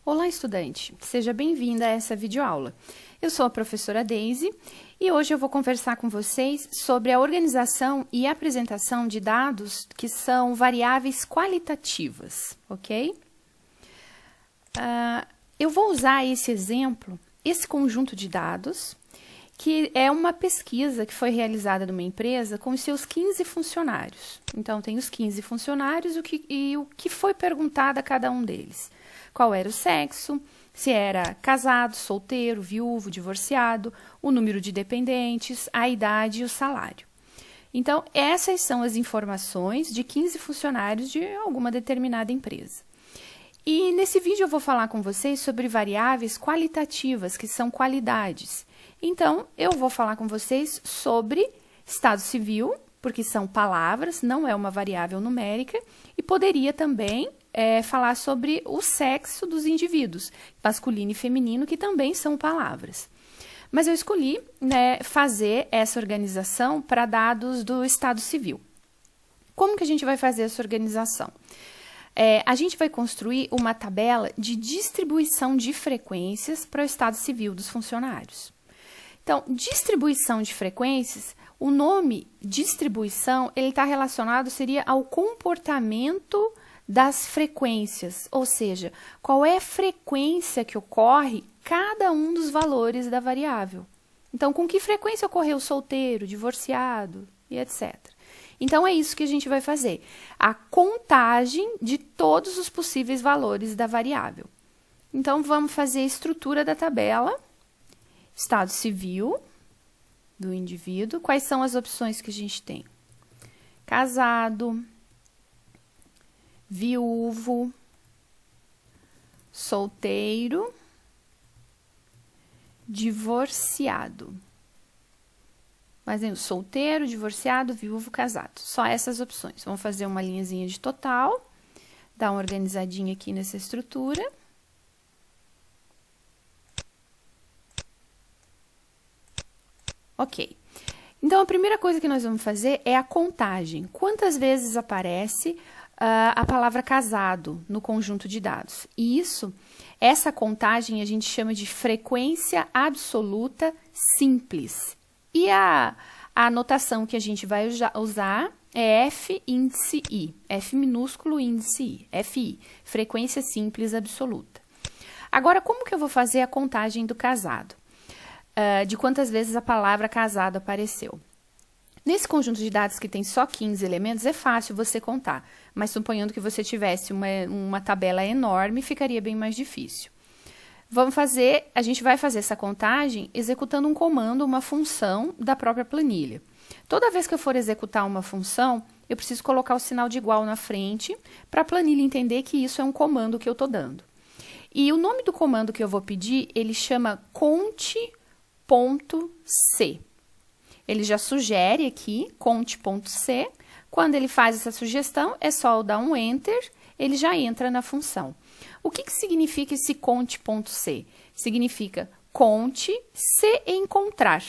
Olá, estudante! Seja bem-vinda a essa videoaula. Eu sou a professora Daisy e hoje eu vou conversar com vocês sobre a organização e apresentação de dados que são variáveis qualitativas, ok? Eu vou usar esse exemplo, esse conjunto de dados, que é uma pesquisa que foi realizada numa empresa com os seus 15 funcionários. Então, tem os 15 funcionários e o que foi perguntado a cada um deles. Qual era o sexo, se era casado, solteiro, viúvo, divorciado, o número de dependentes, a idade e o salário. Então, essas são as informações de 15 funcionários de alguma determinada empresa. E nesse vídeo eu vou falar com vocês sobre variáveis qualitativas, que são qualidades. Então, eu vou falar com vocês sobre estado civil, porque são palavras, não é uma variável numérica, e poderia também falar sobre o sexo dos indivíduos, masculino e feminino, que também são palavras. Mas eu escolhi fazer essa organização para dados do estado civil. Como que a gente vai fazer essa organização? A gente vai construir uma tabela de distribuição de frequências para o estado civil dos funcionários. Então, distribuição de frequências, o nome distribuição, ele está relacionado, seria ao comportamento das frequências, ou seja, qual é a frequência que ocorre cada um dos valores da variável. Então, com que frequência ocorreu solteiro, divorciado e etc. Então, é isso que a gente vai fazer, a contagem de todos os possíveis valores da variável. Então, vamos fazer a estrutura da tabela, estado civil do indivíduo. Quais são as opções que a gente tem? Casado, viúvo, solteiro, divorciado. Mas solteiro, divorciado, viúvo, casado. Só essas opções. Vamos fazer uma linhazinha de total, dar uma organizadinha aqui nessa estrutura. Ok. Então, a primeira coisa que nós vamos fazer é a contagem. Quantas vezes aparece a palavra casado no conjunto de dados? E essa contagem a gente chama de frequência absoluta simples. E a anotação que a gente vai usar é F índice I, F minúsculo índice I, FI, frequência simples absoluta. Agora, como que eu vou fazer a contagem do casado? De quantas vezes a palavra casado apareceu? Nesse conjunto de dados que tem só 15 elementos, é fácil você contar, mas suponhando que você tivesse uma tabela enorme, ficaria bem mais difícil. A gente vai fazer essa contagem executando um comando, uma função da própria planilha. Toda vez que eu for executar uma função, eu preciso colocar o sinal de igual na frente, para a planilha entender que isso é um comando que eu estou dando. E o nome do comando que eu vou pedir, ele chama conte.c. Ele já sugere aqui, conte.c. Quando ele faz essa sugestão, é só eu dar um Enter, ele já entra na função. O que significa esse conte.c? Significa conte se encontrar.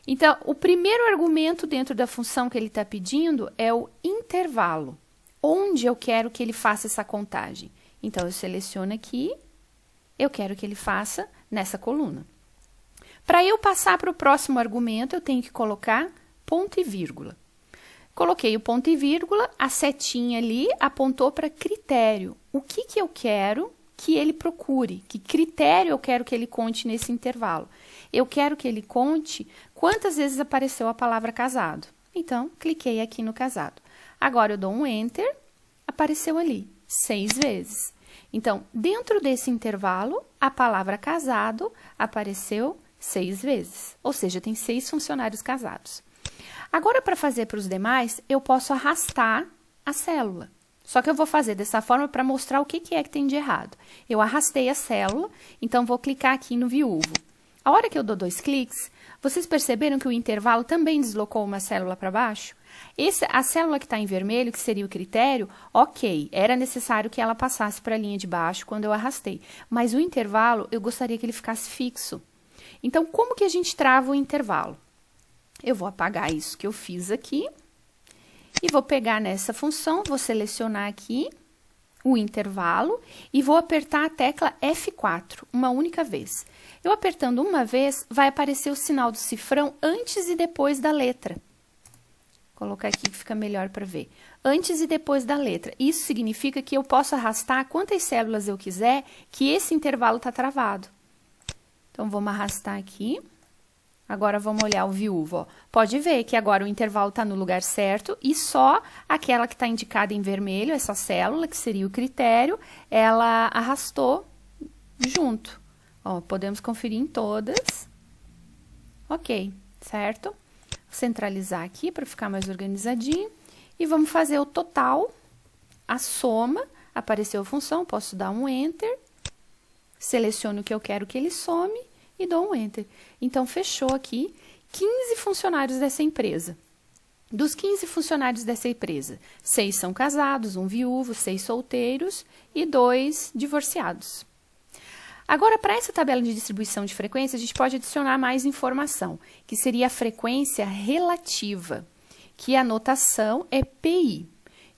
Então, o primeiro argumento dentro da função que ele está pedindo é o intervalo. Onde eu quero que ele faça essa contagem? Então, eu seleciono aqui, eu quero que ele faça nessa coluna. Para eu passar para o próximo argumento, eu tenho que colocar ponto e vírgula. Coloquei o ponto e vírgula, a setinha ali apontou para critério. O que eu quero que ele procure? Que critério eu quero que ele conte nesse intervalo? Eu quero que ele conte quantas vezes apareceu a palavra casado. Então, cliquei aqui no casado. Agora, eu dou um Enter, apareceu ali, 6 vezes. Então, dentro desse intervalo, a palavra casado apareceu 6 vezes. Ou seja, tem 6 funcionários casados. Agora, para fazer para os demais, eu posso arrastar a célula. Só que eu vou fazer dessa forma para mostrar o que é que tem de errado. Eu arrastei a célula, então vou clicar aqui no viúvo. A hora que eu dou 2 cliques, vocês perceberam que o intervalo também deslocou uma célula para baixo? A célula que está em vermelho, que seria o critério, ok, era necessário que ela passasse para a linha de baixo quando eu arrastei. Mas o intervalo, eu gostaria que ele ficasse fixo. Então, como que a gente trava o intervalo? Eu vou apagar isso que eu fiz aqui e vou pegar nessa função, vou selecionar aqui o intervalo e vou apertar a tecla F4 uma única vez. Eu apertando uma vez, vai aparecer o sinal do cifrão antes e depois da letra. Vou colocar aqui que fica melhor para ver. Antes e depois da letra. Isso significa que eu posso arrastar quantas células eu quiser, que esse intervalo está travado. Então, vamos arrastar aqui. Agora, vamos olhar o viúvo. Ó. Pode ver que agora o intervalo está no lugar certo e só aquela que está indicada em vermelho, essa célula, que seria o critério, ela arrastou junto. Ó, podemos conferir em todas. Ok, certo? Vou centralizar aqui para ficar mais organizadinho. E vamos fazer o total, a soma. Apareceu a função, posso dar um Enter. Seleciono o que eu quero que ele some e dou um Enter. Então, fechou aqui 15 funcionários dessa empresa. Dos 15 funcionários dessa empresa, 6 são casados, 1 viúvo, 6 solteiros e 2 divorciados. Agora, para essa tabela de distribuição de frequência, a gente pode adicionar mais informação, que seria a frequência relativa, que a notação é PI.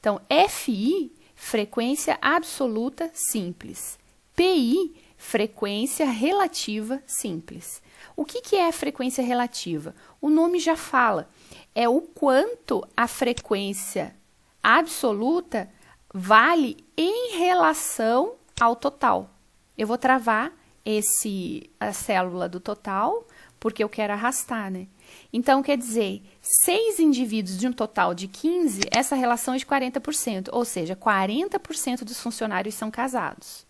Então, FI, frequência absoluta simples. PI, frequência relativa simples. O que é a frequência relativa? O nome já fala. É o quanto a frequência absoluta vale em relação ao total. Eu vou travar a célula do total, porque eu quero arrastar, né? Então, quer dizer, 6 indivíduos de um total de 15, essa relação é de 40%, ou seja, 40% dos funcionários são casados.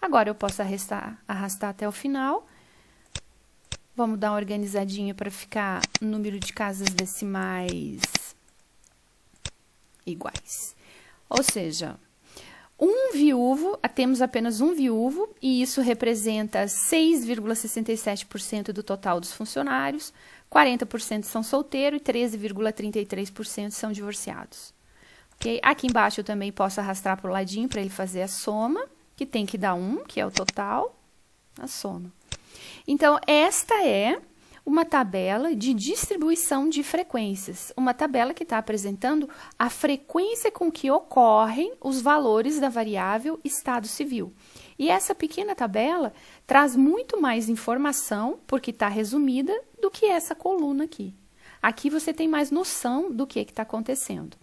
Agora, eu posso arrastar até o final. Vamos dar uma organizadinha para ficar número de casas decimais iguais. Ou seja, temos apenas um viúvo, e isso representa 6,67% do total dos funcionários, 40% são solteiros e 13,33% são divorciados. Okay? Aqui embaixo eu também posso arrastar para o ladinho para ele fazer a soma, que tem que dar 1, que é o total, a soma. Então, esta é uma tabela de distribuição de frequências. Uma tabela que está apresentando a frequência com que ocorrem os valores da variável estado civil. E essa pequena tabela traz muito mais informação, porque está resumida, do que essa coluna aqui. Aqui você tem mais noção do que está acontecendo.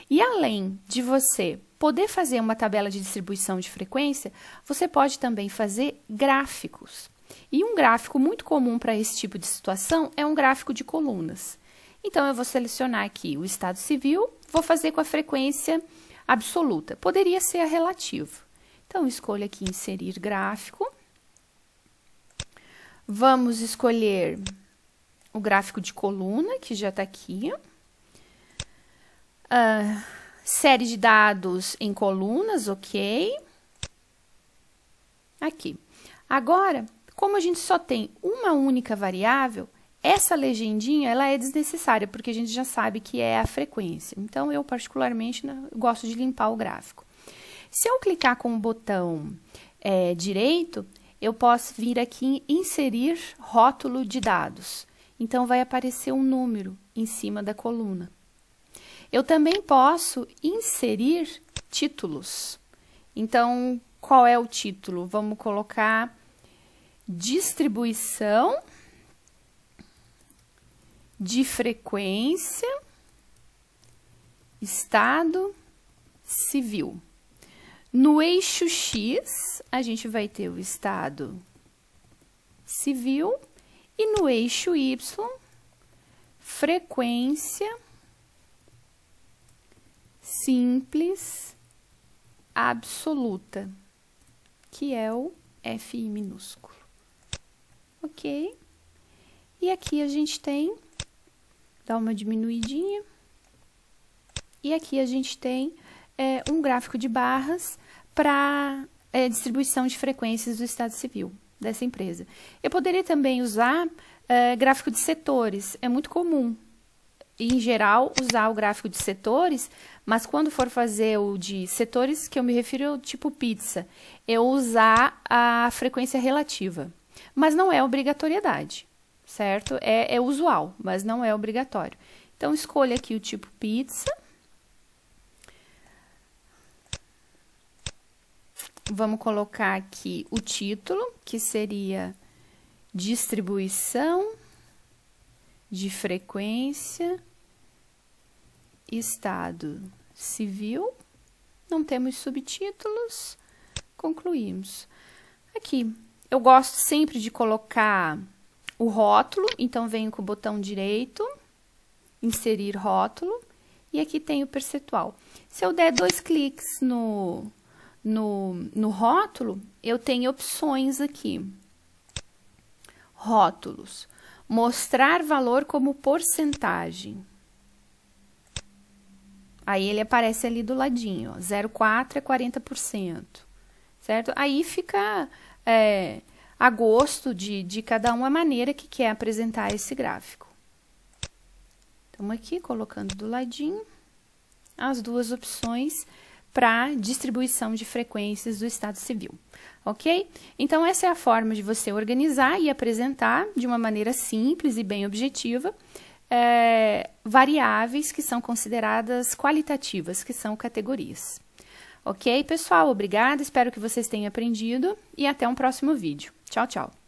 E além de você poder fazer uma tabela de distribuição de frequência, você pode também fazer gráficos. E um gráfico muito comum para esse tipo de situação é um gráfico de colunas. Então, eu vou selecionar aqui o estado civil, vou fazer com a frequência absoluta. Poderia ser a relativa. Então, escolho aqui inserir gráfico. Vamos escolher o gráfico de coluna, que já está aqui. Série de dados em colunas, ok. Aqui. Agora, como a gente só tem uma única variável, essa legendinha ela é desnecessária, porque a gente já sabe que é a frequência. Então, eu particularmente gosto de limpar o gráfico. Se eu clicar com o botão direito, eu posso vir aqui em inserir rótulo de dados. Então, vai aparecer um número em cima da coluna. Eu também posso inserir títulos. Então, qual é o título? Vamos colocar distribuição de frequência, estado civil. No eixo X, a gente vai ter o estado civil e no eixo Y, frequência simples absoluta, que é o FI minúsculo. Ok? E aqui a gente tem, dá uma diminuidinha, e aqui a gente tem um gráfico de barras para distribuição de frequências do estado civil dessa empresa. Eu poderia também usar gráfico de setores, é muito comum, em geral, usar o gráfico de setores, mas quando for fazer o de setores, que eu me refiro ao tipo pizza, eu usar a frequência relativa. Mas não é obrigatoriedade, certo? É usual, mas não é obrigatório. Então, escolha aqui o tipo pizza. vamos colocar aqui o título, que seria distribuição de frequência, estado civil. Não temos subtítulos, concluímos. Aqui, eu gosto sempre de colocar o rótulo, então venho com o botão direito, inserir rótulo, e aqui tem o percentual. Se eu der 2 cliques no rótulo, eu tenho opções aqui. Rótulos. Mostrar valor como porcentagem. Aí ele aparece ali do ladinho, ó, 0,4 é 40%, certo? Aí fica a gosto de cada um a maneira que quer apresentar esse gráfico. Estamos aqui colocando do ladinho as duas opções para distribuição de frequências do Estado Civil, ok? Então, essa é a forma de você organizar e apresentar de uma maneira simples e bem objetiva variáveis que são consideradas qualitativas, que são categorias. Ok, pessoal? Obrigada, espero que vocês tenham aprendido e até um próximo vídeo. Tchau, tchau!